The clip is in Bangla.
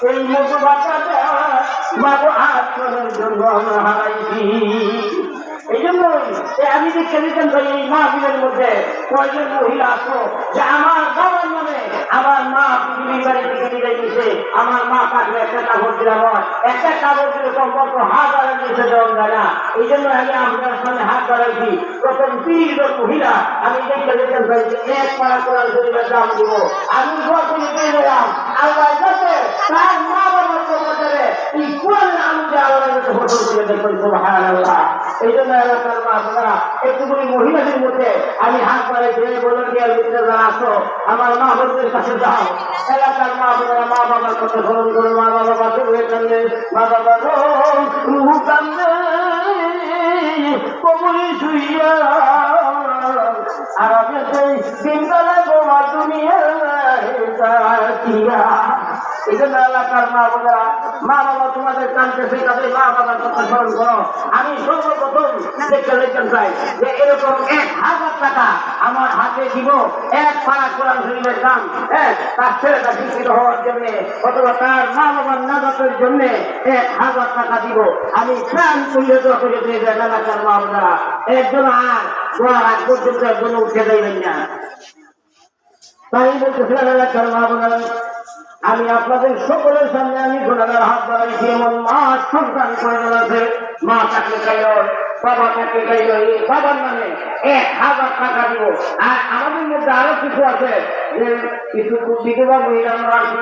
এই মধু বাচ্চাটা বাবু আচরণের জন্য আমরা হারাইছি। এই জন্যই আমি দেখতে দিতাম ভাই এই মাহফিলের মধ্যে কয়েকজন মহিলা আসো যে আমার বাবার নামে আমার মা পৃথিবীর বাড়ি থেকে বিদায় দিয়েছে, আমার মা কাছে একটা কাপড় দিলাম, একটা কাপড় দিলে সম্পর্ক হাত বাড়াই দিয়েছে দেওয়া যায় না। এই জন্য আমি আপনার সামনে হাত বাড়াইছি। প্রথম 30 জন মহিলা আমি দেখতে দিতাম ভাই যে এক পাড়া করার শরীরের দাম দিব। আমি ঘর থেকে পেয়ে গেলাম আল্লাহ যাতে তার মা বাবার কর্মচারে এই কোরআনের আলু দিয়ে আল্লাহ ফটো তুলে দেখবেন। সুবহানাল্লাহ। এই জন্য এলাকার মা বোনেরা একটুখানি মহিলাদের মধ্যে আমি হাত বাড়াই দিয়ে বলে গিয়ে যারা আসো আমার মা বোনদের কাছে যাও। এলাকার মা বোনেরা মা বাবার কথা স্মরণ করে মা বাবা পাশে হয়ে কান্দে, মা বাবা রুহু কান্দে কবরে শুইয়া আর আমি সেই দিনবেলায় বোমা দুনিয়া এই জন্য এলাকার মা বোনেরা মা বাবা তোমাদের কানতেছে তাদের মা বাবার কথা স্মরণ করো। আমি সর্বপ্রথম দেখতে দেখতে চাই যে এরকম 1000 টাকা আমার হাতে দিব এক পাড়া কোরআন শরীফের দাম, তার ছেলেটা শিক্ষিত হওয়ার জন্য অথবা তার মা বাবার নাজাতের জন্য 1000 টাকা দিব। আমি প্রাণ তুলে দেওয়া করে দিয়ে যাই এলাকার মা বোনেরা একজন আর গোয়ার আগ পর্যন্ত একজন উঠে যাইবেন না। তাই বলতেছিলাম এলাকার মা বোনেরা আমি আপনাদের সকলের সামনে আমি গুণাগার হাত বাড়াইছি। এমন মা সন্তান প্রয়োজন আছে, মা তাকে চাইল, বাবা তাকে চাইল, বাবার নামে 1000 টাকা দিব। আর আমাদের মধ্যে আরো কিছু আছে যে কিছু বিধবা মহিলা আমরা আছি